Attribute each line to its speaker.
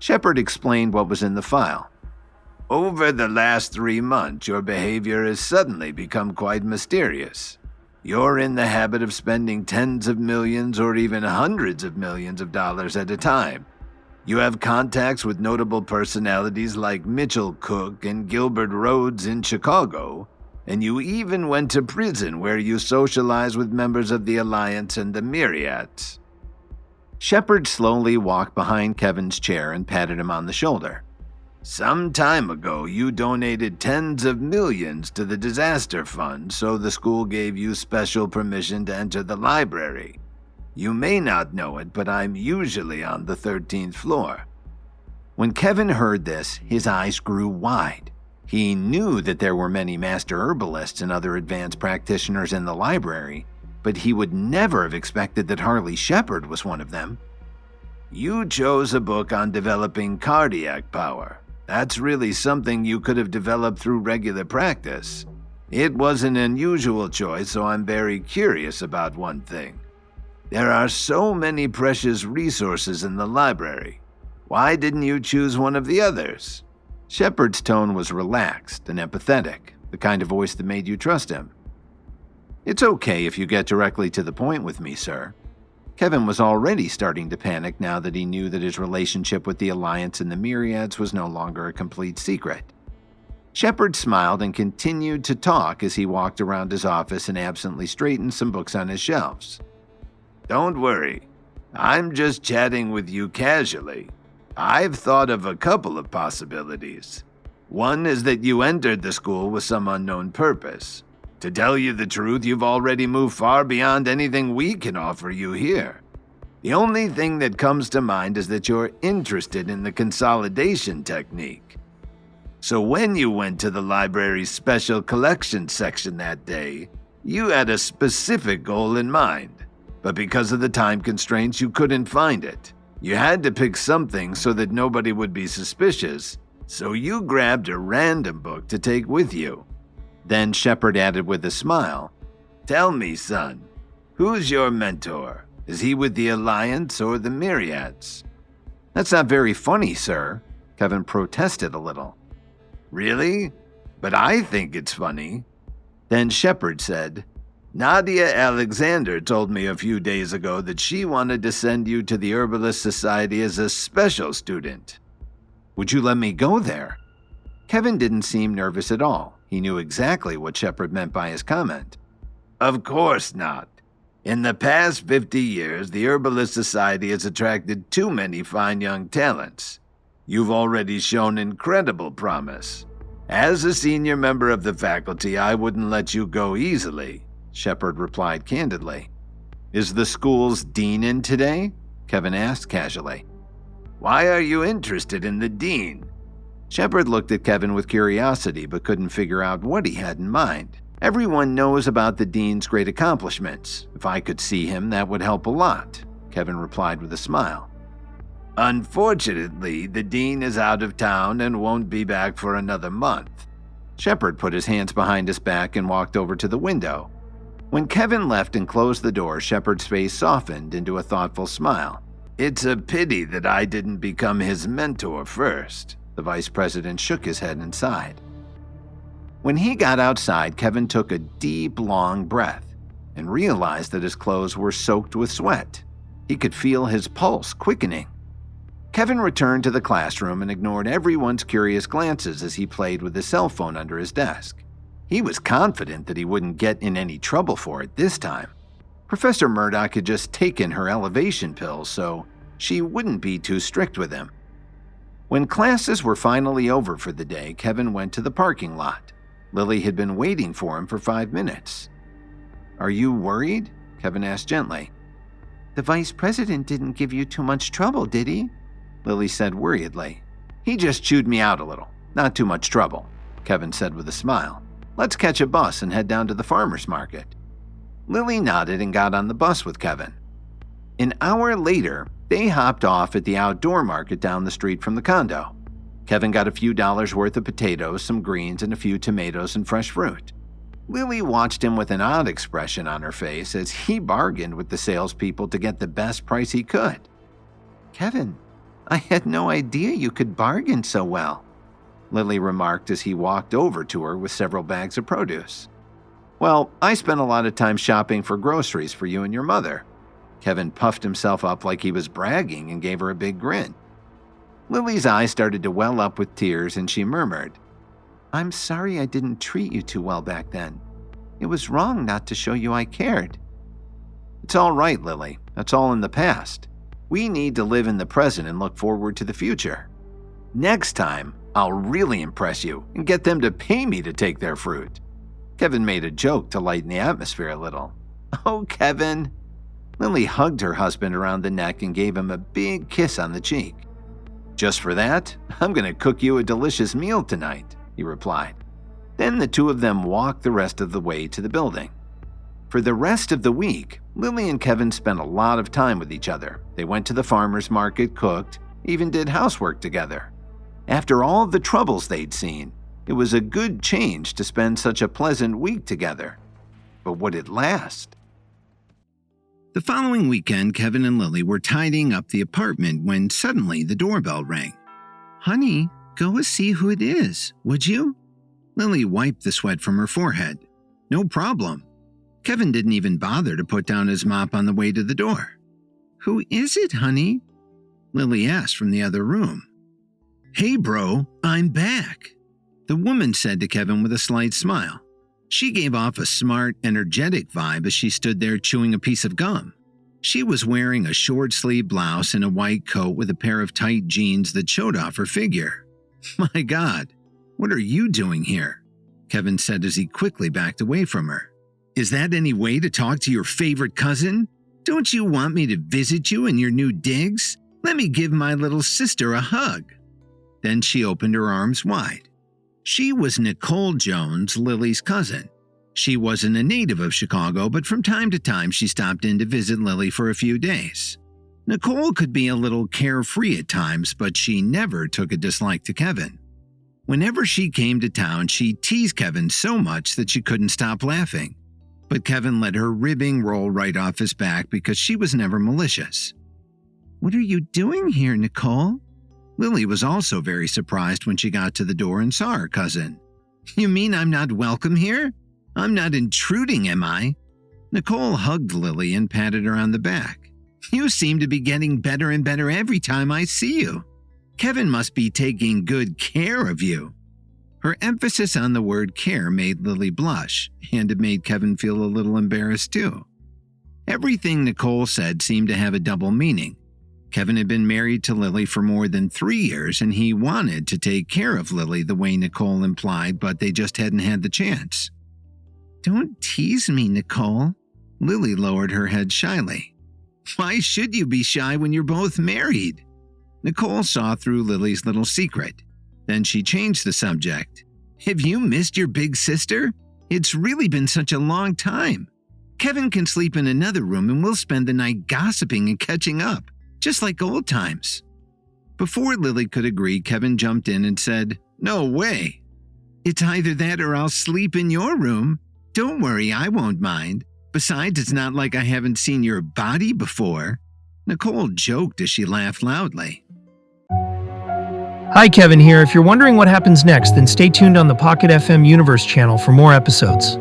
Speaker 1: Shepard explained what was in the file. Over the last 3 months, your behavior has suddenly become quite mysterious. You're in the habit of spending tens of millions or even hundreds of millions of dollars at a time. You have contacts with notable personalities like Mitchell Cook and Gilbert Rhodes in Chicago, and you even went to prison where you socialize with members of the Alliance and the Myriads. Shepard slowly walked behind Kevin's chair and patted him on the shoulder. Some time ago, you donated tens of millions to the disaster fund, so the school gave you special permission to enter the library. You may not know it, but I'm usually on the 13th floor. When Kevin heard this, his eyes grew wide. He knew that there were many master herbalists and other advanced practitioners in the library, but he would never have expected that Harley Shepard was one of them. You chose a book on developing cardiac power. That's really something you could have developed through regular practice. It was an unusual choice, so I'm very curious about one thing. There are so many precious resources in the library. Why didn't you choose one of the others? Shepard's tone was relaxed and empathetic, the kind of voice that made you trust him. It's okay if you get directly to the point with me, sir. Kevin was already starting to panic now that he knew that his relationship with the Alliance and the Myriads was no longer a complete secret. Shepard smiled and continued to talk as he walked around his office and absently straightened some books on his shelves. Don't worry, I'm just chatting with you casually. I've thought of a couple of possibilities. One is that you entered the school with some unknown purpose. To tell you the truth, you've already moved far beyond anything we can offer you here. The only thing that comes to mind is that you're interested in the consolidation technique. So when you went to the library's special collections section that day, you had a specific goal in mind, but because of the time constraints, you couldn't find it. You had to pick something so that nobody would be suspicious, so you grabbed a random book to take with you. Then Shepard added with a smile, Tell me, son, who's your mentor? Is he with the Alliance or the Myriads? That's not very funny, sir. Kevin protested a little. Really? But I think it's funny. Then Shepard said, Nadia Alexander told me a few days ago that she wanted to send you to the Herbalist Society as a special student. Would you let me go there? Kevin didn't seem nervous at all. He knew exactly what Shepard meant by his comment. Of course not. In the past 50 years, the Herbalist Society has attracted too many fine young talents. You've already shown incredible promise. As a senior member of the faculty, I wouldn't let you go easily, Shepard replied candidly. Is the school's dean in today? Kevin asked casually. Why are you interested in the dean? Shepard looked at Kevin with curiosity but couldn't figure out what he had in mind. Everyone knows about the dean's great accomplishments. If I could see him, that would help a lot, Kevin replied with a smile. Unfortunately, the dean is out of town and won't be back for another month. Shepard put his hands behind his back and walked over to the window. When Kevin left and closed the door, Shepard's face softened into a thoughtful smile. It's a pity that I didn't become his mentor first. The vice president shook his head and sighed. When he got outside, Kevin took a deep, long breath and realized that his clothes were soaked with sweat. He could feel his pulse quickening. Kevin returned to the classroom and ignored everyone's curious glances as he played with his cell phone under his desk. He was confident that he wouldn't get in any trouble for it this time. Professor Murdoch had just taken her elevation pills, so she wouldn't be too strict with him. When classes were finally over for the day, Kevin went to the parking lot. Lily had been waiting for him for 5 minutes. Are you worried? Kevin asked gently. The vice president didn't give you too much trouble, did he? Lily said worriedly. He just chewed me out a little. Not too much trouble, Kevin said with a smile. Let's catch a bus and head down to the farmer's market. Lily nodded and got on the bus with Kevin. An hour later, they hopped off at the outdoor market down the street from the condo. Kevin got a few dollars worth of potatoes, some greens, and a few tomatoes and fresh fruit. Lily watched him with an odd expression on her face as he bargained with the salespeople to get the best price he could. Kevin, I had no idea you could bargain so well, Lily remarked as he walked over to her with several bags of produce. Well, I spent a lot of time shopping for groceries for you and your mother. Kevin puffed himself up like he was bragging and gave her a big grin. Lily's eyes started to well up with tears and she murmured, I'm sorry I didn't treat you too well back then. It was wrong not to show you I cared. It's all right, Lily. That's all in the past. We need to live in the present and look forward to the future. Next time, I'll really impress you and get them to pay me to take their fruit. Kevin made a joke to lighten the atmosphere a little. Oh, Kevin. Lily hugged her husband around the neck and gave him a big kiss on the cheek. Just for that, I'm going to cook you a delicious meal tonight, he replied. Then the two of them walked the rest of the way to the building. For the rest of the week, Lily and Kevin spent a lot of time with each other. They went to the farmer's market, cooked, even did housework together. After all the troubles they'd seen, it was a good change to spend such a pleasant week together. But would it last? The following weekend, Kevin and Lily were tidying up the apartment when suddenly the doorbell rang. Honey, go see who it is, would you? Lily wiped the sweat from her forehead. No problem. Kevin didn't even bother to put down his mop on the way to the door. Who is it, honey? Lily asked from the other room. Hey, bro, I'm back, the woman said to Kevin with a slight smile. She gave off a smart, energetic vibe as she stood there chewing a piece of gum. She was wearing a short-sleeved blouse and a white coat with a pair of tight jeans that showed off her figure. My God, what are you doing here? Kevin said as he quickly backed away from her. Is that any way to talk to your favorite cousin? Don't you want me to visit you in your new digs? Let me give my little sister a hug. Then she opened her arms wide. She was Nicole Jones, Lily's cousin. She wasn't a native of Chicago, but from time to time she stopped in to visit Lily for a few days. Nicole could be a little carefree at times, but she never took a dislike to Kevin. Whenever she came to town, she teased Kevin so much that she couldn't stop laughing. But Kevin let her ribbing roll right off his back because she was never malicious. What are you doing here, Nicole? Lily was also very surprised when she got to the door and saw her cousin. You mean I'm not welcome here? I'm not intruding, am I? Nicole hugged Lily and patted her on the back. You seem to be getting better and better every time I see you. Kevin must be taking good care of you. Her emphasis on the word care made Lily blush, and it made Kevin feel a little embarrassed too. Everything Nicole said seemed to have a double meaning. Kevin had been married to Lily for more than 3 years, and he wanted to take care of Lily the way Nicole implied, but they just hadn't had the chance. Don't tease me, Nicole. Lily lowered her head shyly. Why should you be shy when you're both married? Nicole saw through Lily's little secret. Then she changed the subject. Have you missed your big sister? It's really been such a long time. Kevin can sleep in another room and we'll spend the night gossiping and catching up, just like old times. Before Lily could agree, Kevin jumped in and said, No way. It's either that or I'll sleep in your room. Don't worry, I won't mind. Besides, it's not like I haven't seen your body before. Nicole joked as she laughed loudly.
Speaker 2: Hi, Kevin here. If you're wondering what happens next, then stay tuned on the Pocket FM Universe channel for more episodes.